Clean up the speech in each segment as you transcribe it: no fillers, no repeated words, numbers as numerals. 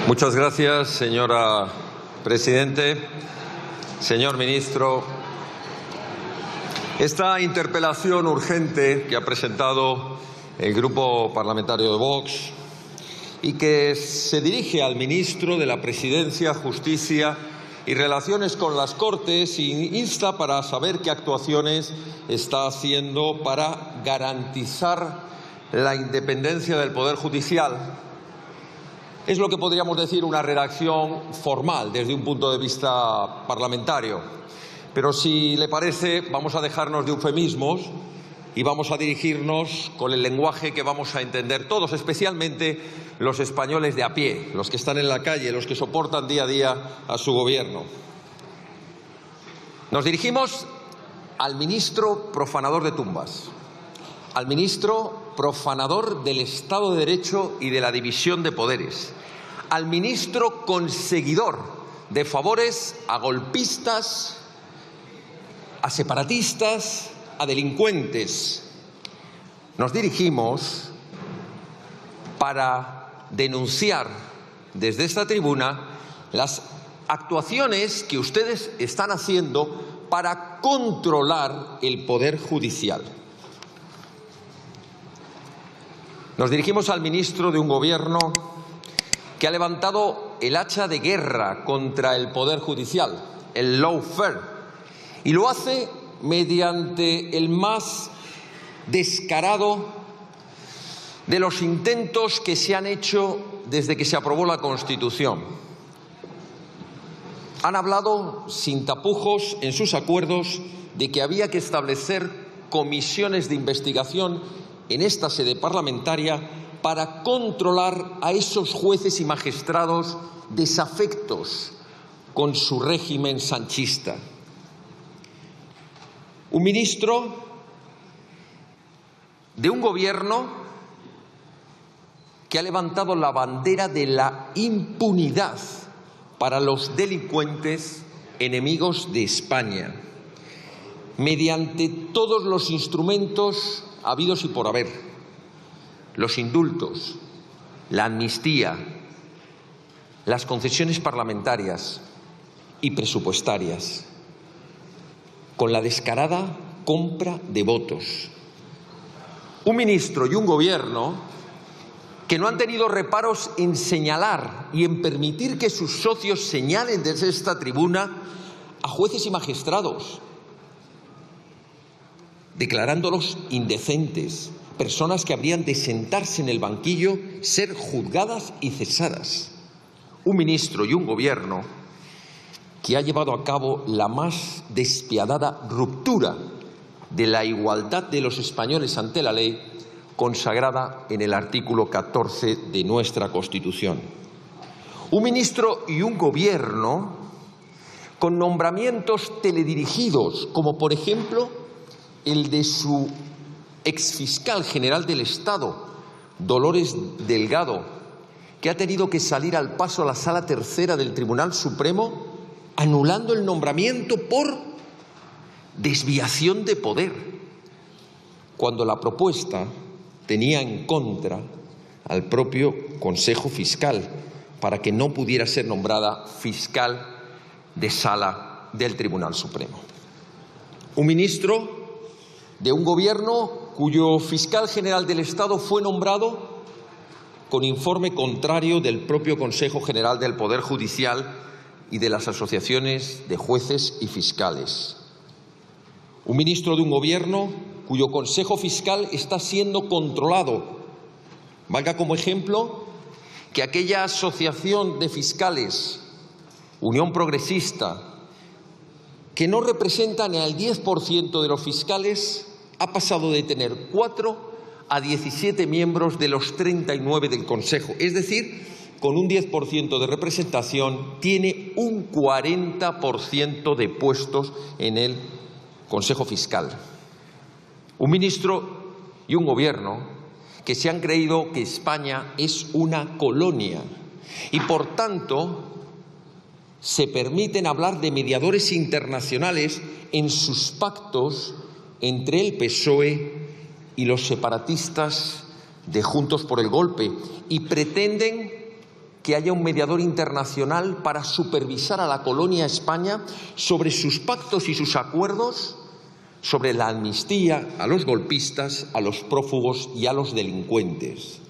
Muchas gracias, señora Presidente. Señor Ministro, esta interpelación urgente que ha presentado el Grupo Parlamentario de Vox y que se dirige al Ministro de la Presidencia, Justicia y Relaciones con las Cortes y insta para saber qué actuaciones está haciendo para garantizar la independencia del Poder Judicial. Es lo que podríamos decir una redacción formal desde un punto de vista parlamentario. Pero si le parece, vamos a dejarnos de eufemismos y vamos a dirigirnos con el lenguaje que vamos a entender todos, especialmente los españoles de a pie, los que están en la calle, los que soportan día a día a su gobierno. Nos dirigimos al ministro profanador de tumbas, al ministro profanador del Estado de Derecho y de la división de poderes, al ministro conseguidor de favores a golpistas, a separatistas, a delincuentes. Nos dirigimos para denunciar desde esta tribuna las actuaciones que ustedes están haciendo para controlar el Poder Judicial. Nos dirigimos al ministro de un Gobierno que ha levantado el hacha de guerra contra el Poder Judicial, el lawfare, y lo hace mediante el más descarado de los intentos que se han hecho desde que se aprobó la Constitución. Han hablado sin tapujos en sus acuerdos de que había que establecer comisiones de investigación en esta sede parlamentaria para controlar a esos jueces y magistrados desafectos con su régimen sanchista. Un ministro de un Gobierno que ha levantado la bandera de la impunidad para los delincuentes enemigos de España, mediante todos los instrumentos habidos y por haber, los indultos, la amnistía, las concesiones parlamentarias y presupuestarias, con la descarada compra de votos. Un ministro y un Gobierno que no han tenido reparos en señalar y en permitir que sus socios señalen desde esta tribuna a jueces y magistrados, declarándolos indecentes, personas que habrían de sentarse en el banquillo, ser juzgadas y cesadas. Un ministro y un Gobierno que ha llevado a cabo la más despiadada ruptura de la igualdad de los españoles ante la ley consagrada en el artículo 14 de nuestra Constitución. Un ministro y un Gobierno con nombramientos teledirigidos, como por ejemplo el de su exfiscal general del Estado, Dolores Delgado, que ha tenido que salir al paso a la Sala Tercera del Tribunal Supremo anulando el nombramiento por desviación de poder, cuando la propuesta tenía en contra al propio Consejo Fiscal para que no pudiera ser nombrada fiscal de sala del Tribunal Supremo. Un ministro de un Gobierno cuyo fiscal general del Estado fue nombrado con informe contrario del propio Consejo General del Poder Judicial y de las asociaciones de jueces y fiscales. Un ministro de un Gobierno cuyo Consejo Fiscal está siendo controlado. Valga como ejemplo que aquella asociación de fiscales, Unión Progresista, que no representa ni al 10% de los fiscales, ha pasado de tener 4 a 17 miembros de los 39 del Consejo. Es decir, con un 10% de representación, tiene un 40% de puestos en el Consejo Fiscal. Un ministro y un Gobierno que se han creído que España es una colonia y, por tanto, se permiten hablar de mediadores internacionales en sus pactos entre el PSOE y los separatistas de Juntos por el Golpe, y pretenden que haya un mediador internacional para supervisar a la colonia España sobre sus pactos y sus acuerdos, sobre la amnistía a los golpistas, a los prófugos y a los delincuentes,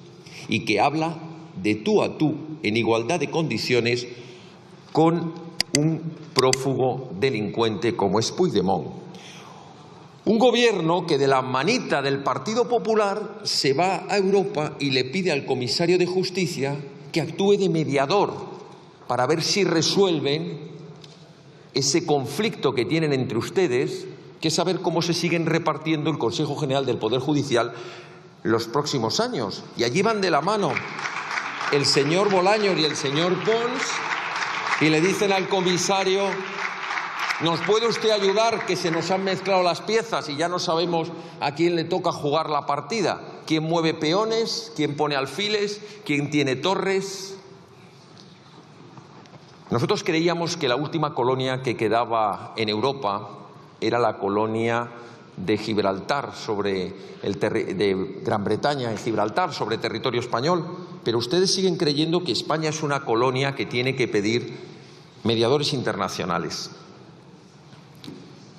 y que habla de tú a tú, en igualdad de condiciones, con un prófugo delincuente como es Puigdemont. Un gobierno que de la manita del Partido Popular se va a Europa y le pide al comisario de Justicia que actúe de mediador para ver si resuelven ese conflicto que tienen entre ustedes, que es saber cómo se siguen repartiendo el Consejo General del Poder Judicial los próximos años. Y allí van de la mano el señor Bolaños y el señor Pons y le dicen al comisario: ¿nos puede usted ayudar, que se nos han mezclado las piezas y ya no sabemos a quién le toca jugar la partida? ¿Quién mueve peones? ¿Quién pone alfiles? ¿Quién tiene torres? Nosotros creíamos que la última colonia que quedaba en Europa era la colonia de Gibraltar, de Gran Bretaña en Gibraltar, sobre territorio español, pero ustedes siguen creyendo que España es una colonia que tiene que pedir mediadores internacionales.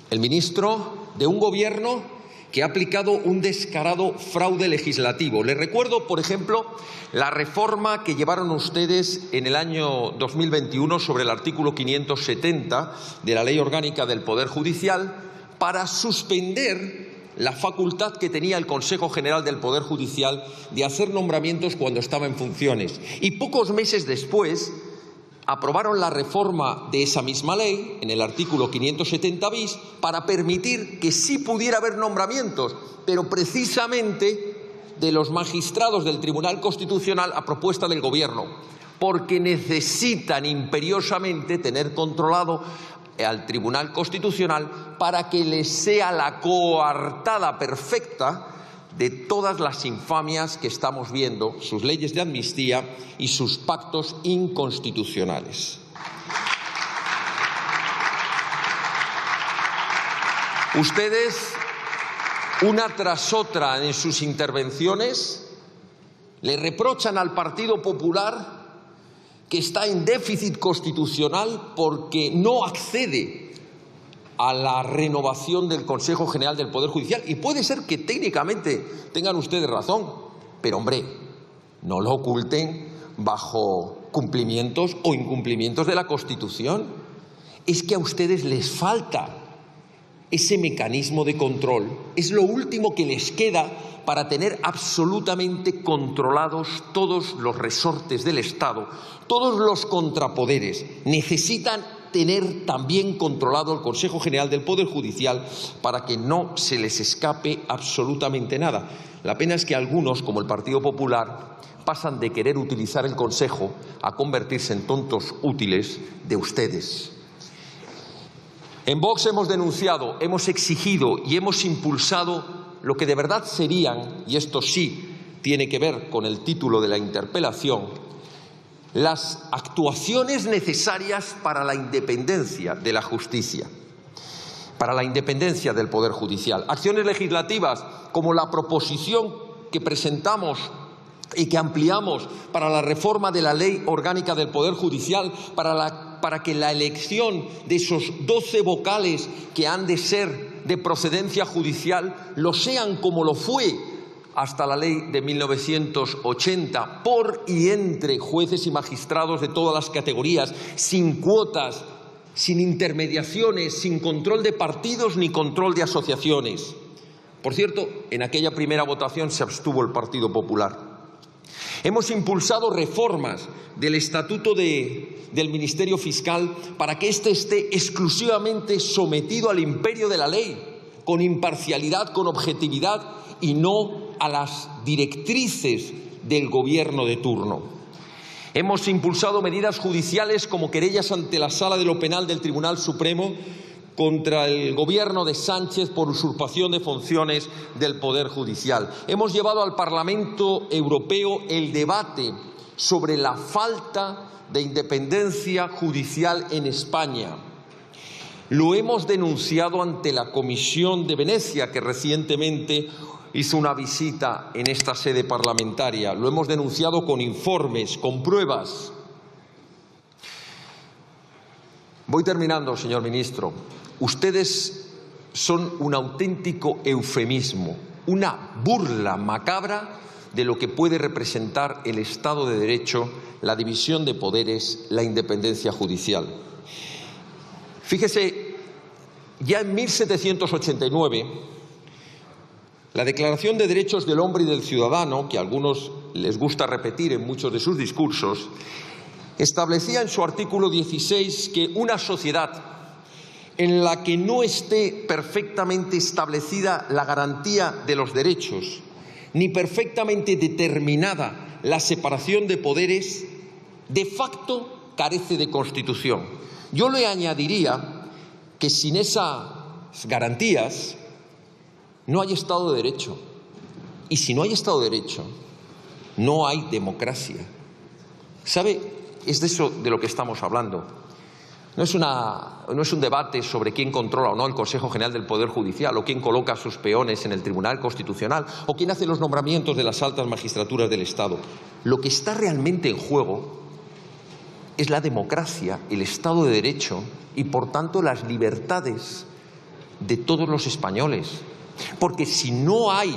El ministro de un gobierno que ha aplicado un descarado fraude legislativo. Les recuerdo, por ejemplo, la reforma que llevaron ustedes en el año 2021 sobre el artículo 570 de la Ley Orgánica del Poder Judicial para suspender la facultad que tenía el Consejo General del Poder Judicial de hacer nombramientos cuando estaba en funciones. Y pocos meses después aprobaron la reforma de esa misma ley, en el artículo 570 bis, para permitir que sí pudiera haber nombramientos, pero precisamente de los magistrados del Tribunal Constitucional a propuesta del Gobierno, porque necesitan imperiosamente tener controlado al Tribunal Constitucional para que les sea la coartada perfecta de todas las infamias que estamos viendo, sus leyes de amnistía y sus pactos inconstitucionales. Ustedes, una tras otra en sus intervenciones, le reprochan al Partido Popular que está en déficit constitucional porque no accede a la renovación del Consejo General del Poder Judicial. Y puede ser que técnicamente tengan ustedes razón, pero hombre, no lo oculten bajo cumplimientos o incumplimientos de la Constitución. Es que a ustedes les falta ese mecanismo de control. Es lo último que les queda para tener absolutamente controlados todos los resortes del Estado, todos los contrapoderes. Necesitan tener también controlado el Consejo General del Poder Judicial para que no se les escape absolutamente nada. La pena es que algunos, como el Partido Popular, pasan de querer utilizar el Consejo a convertirse en tontos útiles de ustedes. En Vox hemos denunciado, hemos exigido y hemos impulsado lo que de verdad serían, y esto sí tiene que ver con el título de la interpelación, las actuaciones necesarias para la independencia de la justicia, para la independencia del Poder Judicial. Acciones legislativas como la proposición que presentamos y que ampliamos para la reforma de la Ley Orgánica del Poder Judicial, para que la elección de esos 12 vocales que han de ser de procedencia judicial lo sean como lo fue hasta la ley de 1980, por y entre jueces y magistrados de todas las categorías, sin cuotas, sin intermediaciones, sin control de partidos ni control de asociaciones. Por cierto, en aquella primera votación se abstuvo el Partido Popular. Hemos impulsado reformas del Estatuto del Ministerio Fiscal para que éste esté exclusivamente sometido al imperio de la ley, con imparcialidad, con objetividad y no a las directrices del gobierno de turno. Hemos impulsado medidas judiciales como querellas ante la Sala de lo Penal del Tribunal Supremo contra el gobierno de Sánchez por usurpación de funciones del Poder Judicial. Hemos llevado al Parlamento Europeo el debate sobre la falta de independencia judicial en España. Lo hemos denunciado ante la Comisión de Venecia, que recientemente hizo una visita en esta sede parlamentaria. Lo hemos denunciado con informes, con pruebas. Voy terminando, señor ministro. Ustedes son un auténtico eufemismo, una burla macabra de lo que puede representar el Estado de Derecho, la división de poderes, la independencia judicial. Fíjese, ya en 1789, la Declaración de Derechos del Hombre y del Ciudadano, que a algunos les gusta repetir en muchos de sus discursos, establecía en su artículo 16 que una sociedad en la que no esté perfectamente establecida la garantía de los derechos, ni perfectamente determinada la separación de poderes, de facto carece de Constitución. Yo le añadiría que sin esas garantías no hay Estado de Derecho. Y si no hay Estado de Derecho, no hay democracia. ¿Sabe? Es de eso de lo que estamos hablando. No es un debate sobre quién controla o no el Consejo General del Poder Judicial, o quién coloca a sus peones en el Tribunal Constitucional, o quién hace los nombramientos de las altas magistraturas del Estado. Lo que está realmente en juego es la democracia, el Estado de Derecho y, por tanto, las libertades de todos los españoles. Porque si no hay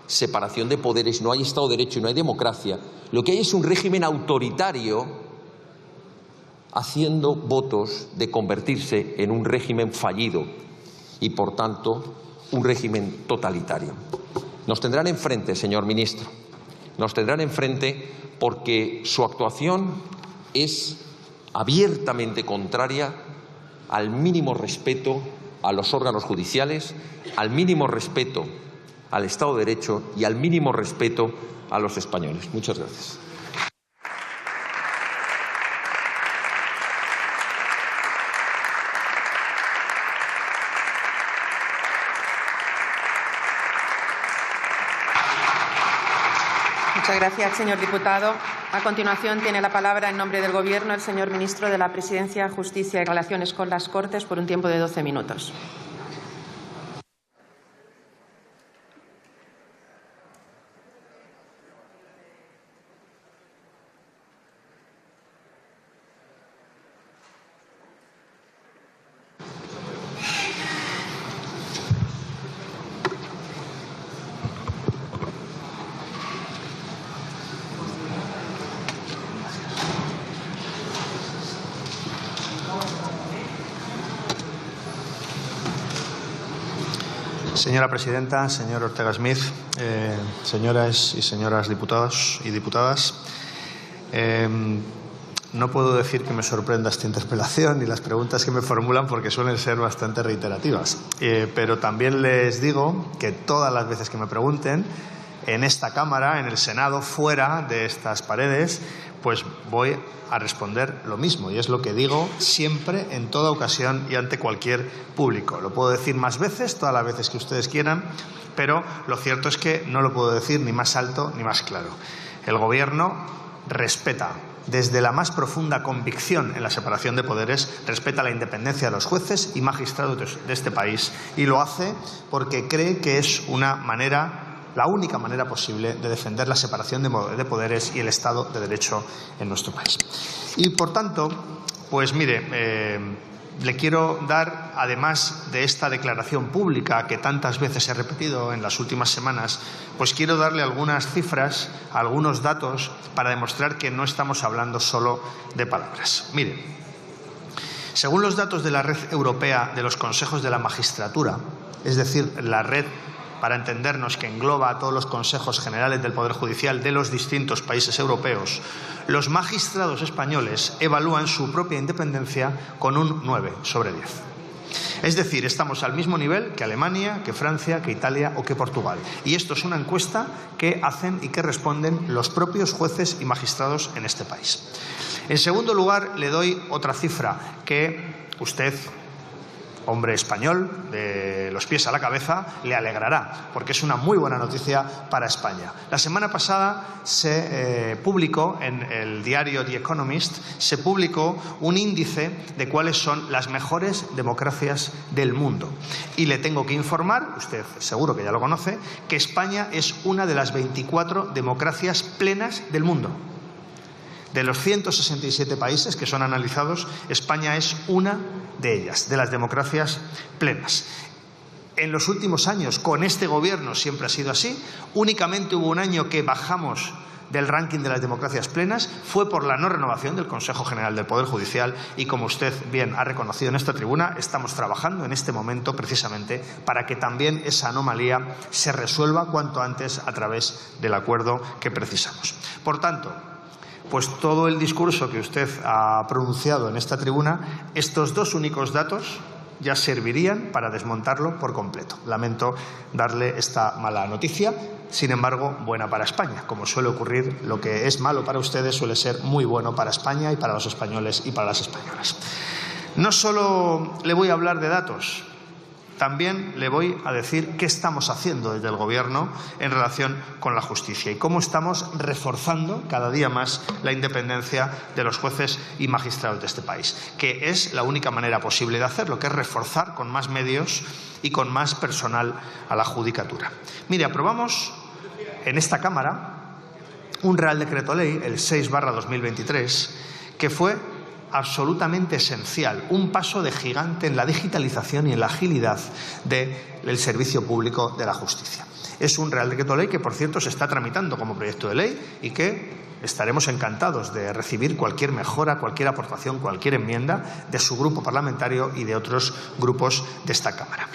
separación de poderes, no hay Estado de Derecho y no hay democracia, lo que hay es un régimen autoritario haciendo votos de convertirse en un régimen fallido y, por tanto, un régimen totalitario. Nos tendrán enfrente, señor ministro, nos tendrán enfrente porque su actuación es abiertamente contraria al mínimo respeto a los órganos judiciales, al mínimo respeto al Estado de Derecho y al mínimo respeto a los españoles. Muchas gracias. Muchas gracias, señor diputado. A continuación, tiene la palabra en nombre del Gobierno el señor ministro de la Presidencia, Justicia y Relaciones con las Cortes por un tiempo de 12 minutos. Señora presidenta, señor Ortega Smith, señoras y señores diputados y diputadas, no puedo decir que me sorprenda esta interpelación y las preguntas que me formulan porque suelen ser bastante reiterativas. Pero también les digo que todas las veces que me pregunten, en esta Cámara, en el Senado, fuera de estas paredes, pues voy a responder lo mismo. Y es lo que digo siempre, en toda ocasión y ante cualquier público. Lo puedo decir más veces, todas las veces que ustedes quieran, pero lo cierto es que no lo puedo decir ni más alto ni más claro. El Gobierno respeta, desde la más profunda convicción en la separación de poderes, respeta la independencia de los jueces y magistrados de este país, y lo hace porque cree que es la única manera posible de defender la separación de poderes y el Estado de Derecho en nuestro país. Y, por tanto, pues mire, le quiero dar, además de esta declaración pública que tantas veces he repetido en las últimas semanas, pues quiero darle algunas cifras, algunos datos para demostrar que no estamos hablando solo de palabras. Mire, según los datos de la Red Europea de los Consejos de la Magistratura, es decir, la red, para entendernos, que engloba a todos los consejos generales del Poder Judicial de los distintos países europeos, los magistrados españoles evalúan su propia independencia con un 9 sobre 10. Es decir, estamos al mismo nivel que Alemania, que Francia, que Italia o que Portugal. Y esto es una encuesta que hacen y que responden los propios jueces y magistrados en este país. En segundo lugar, le doy otra cifra que usted, hombre español, de los pies a la cabeza, le alegrará, porque es una muy buena noticia para España. La semana pasada se publicó en el diario The Economist, se publicó un índice de cuáles son las mejores democracias del mundo. Y le tengo que informar, usted seguro que ya lo conoce, que España es una de las 24 democracias plenas del mundo. De los 167 países que son analizados, España es una de ellas, de las democracias plenas. En los últimos años, con este Gobierno siempre ha sido así. Únicamente hubo un año que bajamos del ranking de las democracias plenas, fue por la no renovación del Consejo General del Poder Judicial y, como usted bien ha reconocido en esta tribuna, estamos trabajando en este momento precisamente para que también esa anomalía se resuelva cuanto antes a través del acuerdo que precisamos. Por tanto, pues todo el discurso que usted ha pronunciado en esta tribuna, estos dos únicos datos ya servirían para desmontarlo por completo. Lamento darle esta mala noticia, sin embargo, buena para España. Como suele ocurrir, lo que es malo para ustedes suele ser muy bueno para España y para los españoles y para las españolas. No solo le voy a hablar de datos, también le voy a decir qué estamos haciendo desde el Gobierno en relación con la justicia y cómo estamos reforzando cada día más la independencia de los jueces y magistrados de este país, que es la única manera posible de hacerlo, que es reforzar con más medios y con más personal a la judicatura. Mire, aprobamos en esta Cámara un Real Decreto Ley, el 6/2023, que fue absolutamente esencial, un paso de gigante en la digitalización y en la agilidad del servicio público de la justicia. Es un Real Decreto Ley que, por cierto, se está tramitando como proyecto de ley y que estaremos encantados de recibir cualquier mejora, cualquier aportación, cualquier enmienda de su grupo parlamentario y de otros grupos de esta Cámara.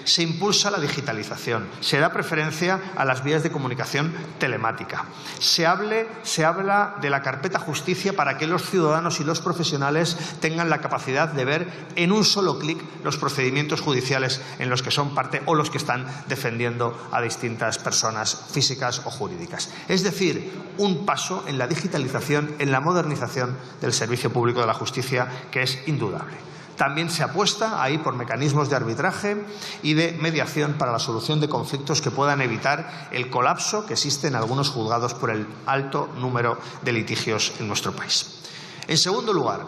Se impulsa la digitalización, se da preferencia a las vías de comunicación telemática, se habla de la carpeta justicia para que los ciudadanos y los profesionales tengan la capacidad de ver en un solo clic los procedimientos judiciales en los que son parte o los que están defendiendo a distintas personas físicas o jurídicas. Es decir, un paso en la digitalización, en la modernización del servicio público de la justicia que es indudable. También se apuesta ahí por mecanismos de arbitraje y de mediación para la solución de conflictos que puedan evitar el colapso que existe en algunos juzgados por el alto número de litigios en nuestro país. En segundo lugar,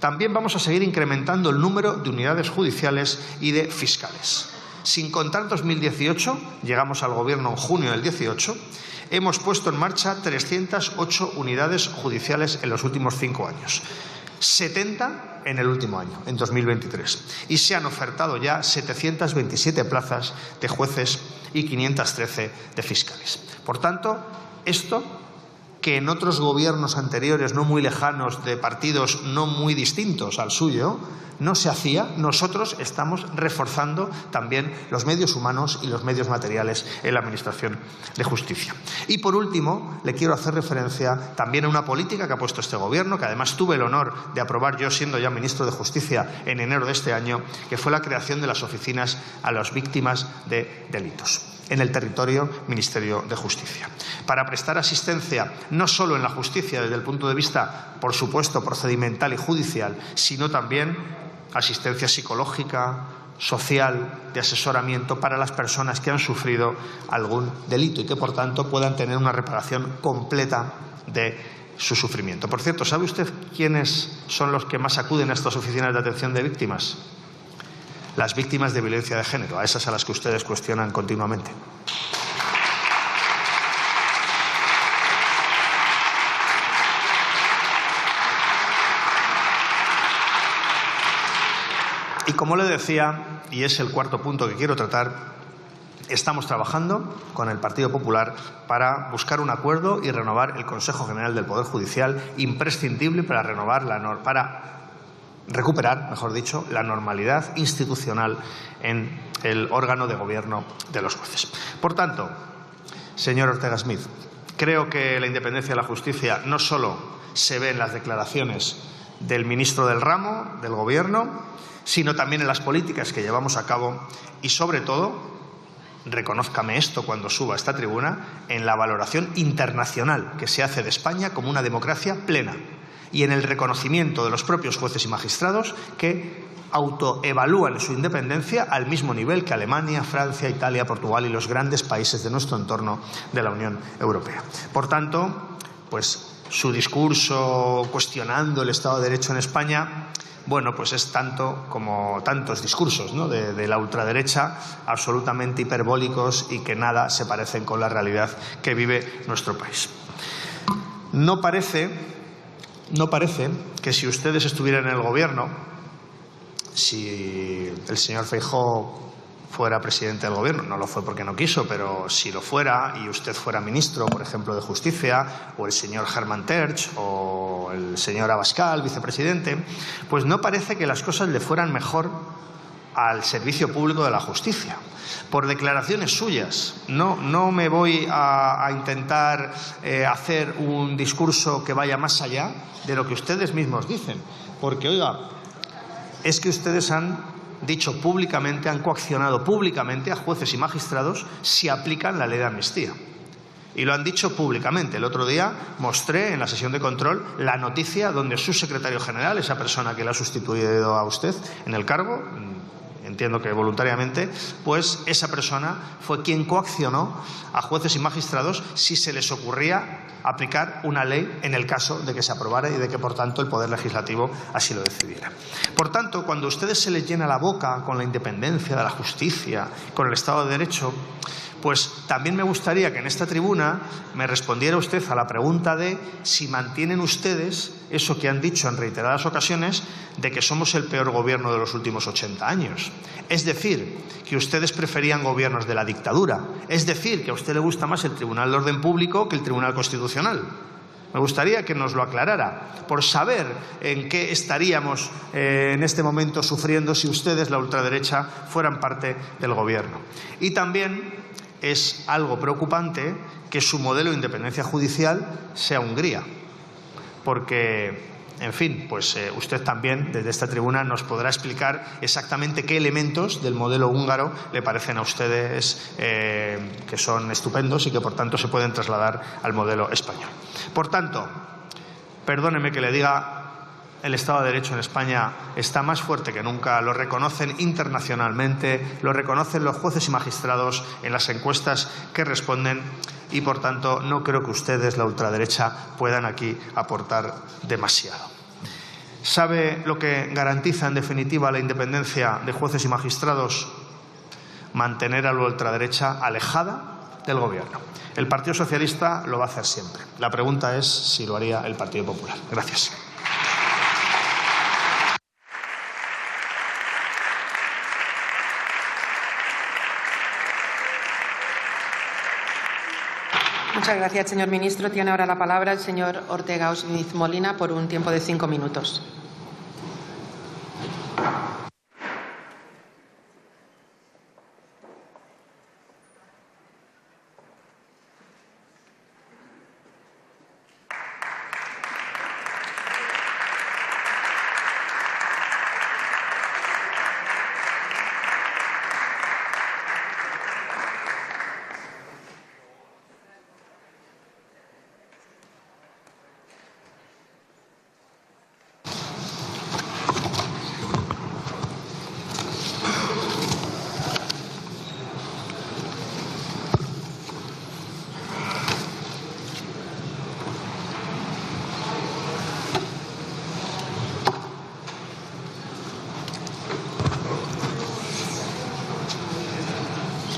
también vamos a seguir incrementando el número de unidades judiciales y de fiscales. Sin contar 2018, llegamos al Gobierno en junio del 18, hemos puesto en marcha 308 unidades judiciales en los últimos 5 años. 70 en el último año, en 2023. Y se han ofertado ya 727 plazas de jueces y 513 de fiscales. Por tanto, esto, que en otros gobiernos anteriores no muy lejanos, de partidos no muy distintos al suyo, no se hacía, nosotros estamos reforzando también los medios humanos y los medios materiales en la Administración de Justicia. Y por último, le quiero hacer referencia también a una política que ha puesto este Gobierno, que además tuve el honor de aprobar yo siendo ya ministro de Justicia en enero de este año, que fue la creación de las oficinas a las víctimas de delitos en el territorio Ministerio de Justicia, para prestar asistencia no solo en la justicia desde el punto de vista, por supuesto, procedimental y judicial, sino también asistencia psicológica, social, de asesoramiento para las personas que han sufrido algún delito y que, por tanto, puedan tener una reparación completa de su sufrimiento. Por cierto, ¿sabe usted quiénes son los que más acuden a estas oficinas de atención de víctimas? Las víctimas de violencia de género, a esas a las que ustedes cuestionan continuamente. Y como le decía, y es el cuarto punto que quiero tratar, estamos trabajando con el Partido Popular para buscar un acuerdo y renovar el Consejo General del Poder Judicial, imprescindible para recuperar, mejor dicho, la normalidad institucional en el órgano de gobierno de los jueces. Por tanto, señor Ortega Smith, creo que la independencia de la justicia no solo se ve en las declaraciones del ministro del ramo del Gobierno, sino también en las políticas que llevamos a cabo y, sobre todo, reconózcame esto cuando suba a esta tribuna, en la valoración internacional que se hace de España como una democracia plena y en el reconocimiento de los propios jueces y magistrados que autoevalúan su independencia al mismo nivel que Alemania, Francia, Italia, Portugal y los grandes países de nuestro entorno de la Unión Europea. Por tanto, pues su discurso cuestionando el Estado de Derecho en España, bueno, pues es tanto como tantos discursos, ¿no?, de la ultraderecha, absolutamente hiperbólicos y que nada se parecen con la realidad que vive nuestro país. No parece no parece que si ustedes estuvieran en el Gobierno, si el señor Feijóo fuera presidente del Gobierno, no lo fue porque no quiso, pero si lo fuera y usted fuera ministro, por ejemplo, de Justicia, o el señor Hermann Tertsch, o el señor Abascal, vicepresidente, pues no parece que las cosas le fueran mejor al servicio público de la justicia. Por declaraciones suyas. No me voy a intentar hacer un discurso que vaya más allá de lo que ustedes mismos dicen, porque, oiga, es que ustedes han dicho públicamente, han coaccionado públicamente a jueces y magistrados si aplican la ley de amnistía. Y lo han dicho públicamente. El otro día mostré en la sesión de control la noticia donde su secretario general, esa persona que le ha sustituido a usted en el cargo, entiendo que voluntariamente, pues esa persona fue quien coaccionó a jueces y magistrados si se les ocurría aplicar una ley en el caso de que se aprobara y de que, por tanto, el Poder Legislativo así lo decidiera. Por tanto, cuando a ustedes se les llena la boca con la independencia de la justicia, con el Estado de Derecho, pues también me gustaría que en esta tribuna me respondiera usted a la pregunta de si mantienen ustedes eso que han dicho en reiteradas ocasiones de que somos el peor gobierno de los últimos 80 años. Es decir, que ustedes preferían gobiernos de la dictadura. Es decir, que a usted le gusta más el Tribunal de Orden Público que el Tribunal Constitucional. Me gustaría que nos lo aclarara, por saber en qué estaríamos en este momento sufriendo si ustedes, la ultraderecha, fueran parte del gobierno. Y también es algo preocupante que su modelo de independencia judicial sea Hungría, porque, en fin, pues usted también desde esta tribuna nos podrá explicar exactamente qué elementos del modelo húngaro le parecen a ustedes que son estupendos y que por tanto se pueden trasladar al modelo español. Por tanto, perdóneme que le diga, el Estado de Derecho en España está más fuerte que nunca, lo reconocen internacionalmente, lo reconocen los jueces y magistrados en las encuestas que responden y, por tanto, no creo que ustedes, la ultraderecha, puedan aquí aportar demasiado. ¿Sabe lo que garantiza, en definitiva, la independencia de jueces y magistrados? Mantener a la ultraderecha alejada del Gobierno. El Partido Socialista lo va a hacer siempre. La pregunta es si lo haría el Partido Popular. Gracias. Muchas gracias, señor ministro. Tiene ahora la palabra el señor Ortega Smith Molina por un tiempo de 5 minutos.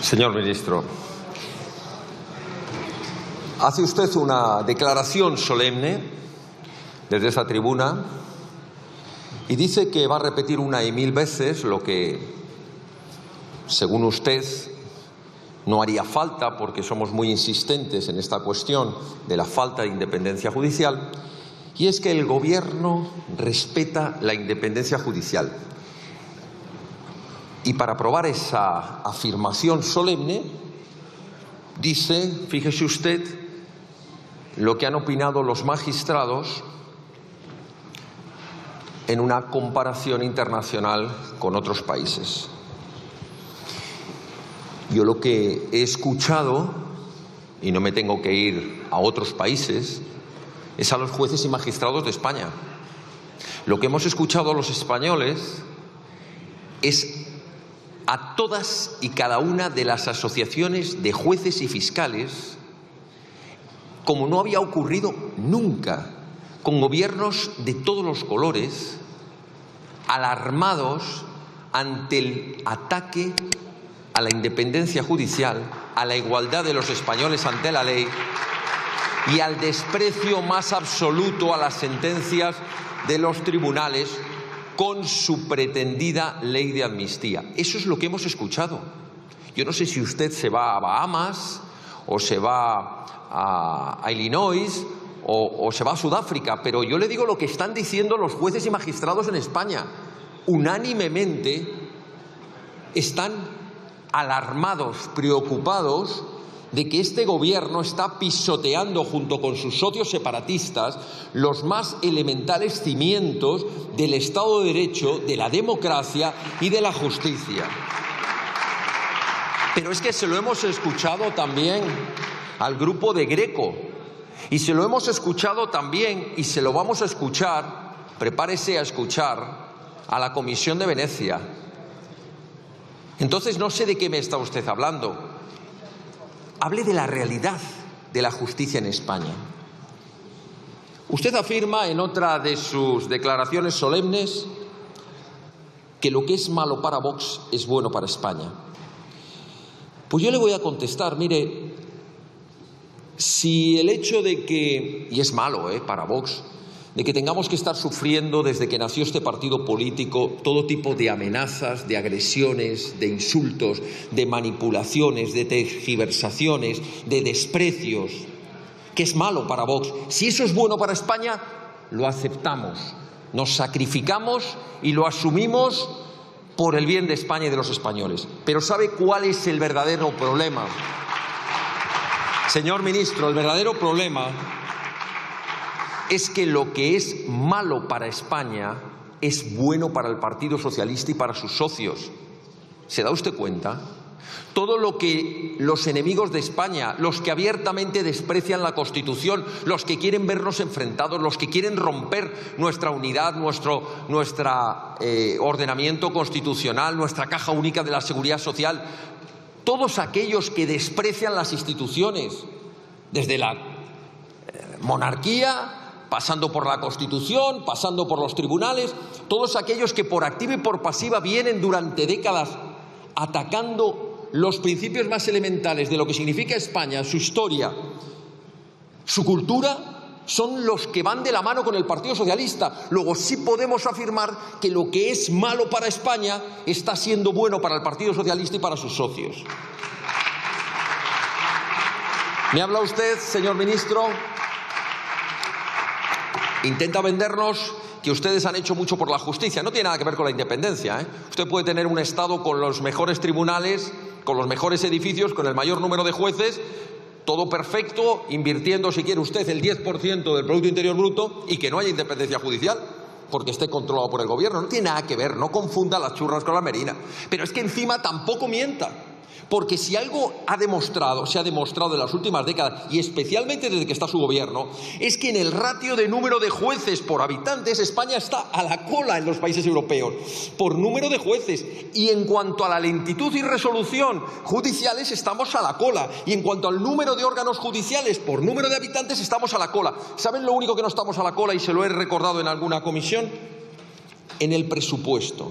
Señor ministro, hace usted una declaración solemne desde esta tribuna y dice que va a repetir una y mil veces lo que, según usted, no haría falta porque somos muy insistentes en esta cuestión de la falta de independencia judicial, y es que el Gobierno respeta la independencia judicial. Y para probar esa afirmación solemne, dice, fíjese usted, lo que han opinado los magistrados en una comparación internacional con otros países. Yo lo que he escuchado, y no me tengo que ir a otros países, es a los jueces y magistrados de España. Lo que hemos escuchado a los españoles es a todas y cada una de las asociaciones de jueces y fiscales, como no había ocurrido nunca, con gobiernos de todos los colores, alarmados ante el ataque a la independencia judicial, a la igualdad de los españoles ante la ley y al desprecio más absoluto a las sentencias de los tribunales con su pretendida ley de amnistía. Eso es lo que hemos escuchado. Yo no sé si usted se va a Bahamas o se va a Illinois o se va a Sudáfrica, pero yo le digo lo que están diciendo los jueces y magistrados en España. Unánimemente están alarmados, preocupados de que este gobierno está pisoteando junto con sus socios separatistas los más elementales cimientos del Estado de Derecho, de la democracia y de la justicia. Pero es que se lo hemos escuchado también al grupo de Greco y se lo hemos escuchado también y se lo vamos a escuchar, prepárese a escuchar, a la Comisión de Venecia. Entonces no sé de qué me está usted hablando. Hable de la realidad de la justicia en España. Usted afirma en otra de sus declaraciones solemnes que lo que es malo para Vox es bueno para España. Pues yo le voy a contestar, mire, si el hecho de que, y es malo para Vox, de que tengamos que estar sufriendo desde que nació este partido político todo tipo de amenazas, de agresiones, de insultos, de manipulaciones, de tergiversaciones, de desprecios, que es malo para Vox. Si eso es bueno para España, lo aceptamos, nos sacrificamos y lo asumimos por el bien de España y de los españoles. Pero ¿sabe cuál es el verdadero problema? Señor ministro, el verdadero problema es que lo que es malo para España es bueno para el Partido Socialista y para sus socios. ¿Se da usted cuenta? Todo lo que los enemigos de España, los que abiertamente desprecian la Constitución, los que quieren vernos enfrentados, los que quieren romper nuestra unidad, nuestro ordenamiento constitucional, nuestra caja única de la seguridad social, todos aquellos que desprecian las instituciones, desde la monarquía, pasando por la Constitución, pasando por los tribunales, todos aquellos que por activa y por pasiva vienen durante décadas atacando los principios más elementales de lo que significa España, su historia, su cultura, son los que van de la mano con el Partido Socialista. Luego sí podemos afirmar que lo que es malo para España está siendo bueno para el Partido Socialista y para sus socios. ¿Me habla usted, señor ministro? Intenta vendernos que ustedes han hecho mucho por la justicia. No tiene nada que ver con la independencia, ¿eh? Usted puede tener un Estado con los mejores tribunales, con los mejores edificios, con el mayor número de jueces, todo perfecto, invirtiendo, si quiere usted, el 10% del Producto Interior Bruto y que no haya independencia judicial porque esté controlado por el gobierno. No tiene nada que ver, no confunda las churras con la merina. Pero es que encima tampoco mienta. Porque si algo se ha demostrado en las últimas décadas, y especialmente desde que está su gobierno, es que en el ratio de número de jueces por habitantes, España está a la cola en los países europeos, por número de jueces. Y en cuanto a la lentitud y resolución judiciales, estamos a la cola. Y en cuanto al número de órganos judiciales por número de habitantes, estamos a la cola. ¿Saben lo único que no estamos a la cola? Y se lo he recordado en alguna comisión. En el presupuesto.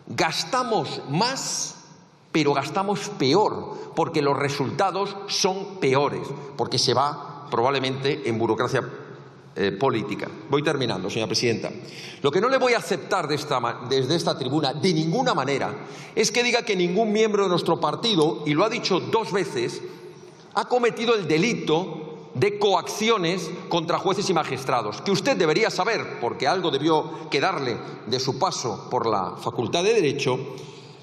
Gastamos más, pero gastamos peor, porque los resultados son peores, porque se va probablemente en burocracia política. Voy terminando, señora presidenta. Lo que no le voy a aceptar desde esta tribuna, de ninguna manera, es que diga que ningún miembro de nuestro partido, y lo ha dicho 2 veces, ha cometido el delito de coacciones contra jueces y magistrados, que usted debería saber, porque algo debió quedarle de su paso por la Facultad de Derecho,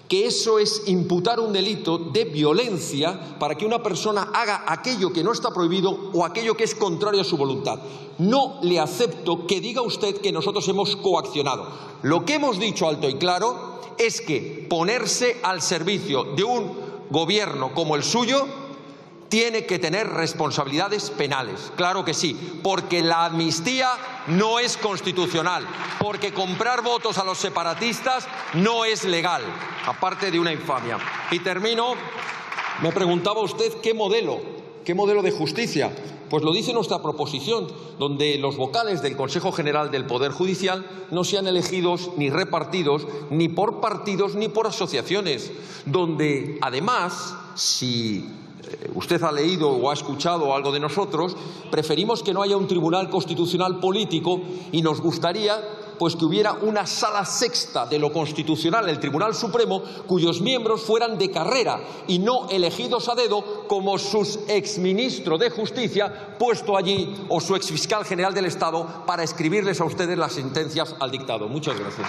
que eso es imputar un delito de violencia para que una persona haga aquello que no está prohibido o aquello que es contrario a su voluntad. No le acepto que diga usted que nosotros hemos coaccionado. Lo que hemos dicho alto y claro es que ponerse al servicio de un gobierno como el suyo tiene que tener responsabilidades penales. Claro que sí, porque la amnistía no es constitucional, porque comprar votos a los separatistas no es legal, aparte de una infamia. Y termino, me preguntaba usted qué modelo de justicia. Pues lo dice nuestra proposición, donde los vocales del Consejo General del Poder Judicial no sean elegidos ni repartidos ni por partidos ni por asociaciones, donde además, si usted ha leído o ha escuchado algo de nosotros, preferimos que no haya un tribunal constitucional político y nos gustaría pues que hubiera una sala sexta de lo constitucional, el Tribunal Supremo, cuyos miembros fueran de carrera y no elegidos a dedo como su exministro de Justicia puesto allí o su exfiscal general del Estado para escribirles a ustedes las sentencias al dictado. Muchas gracias.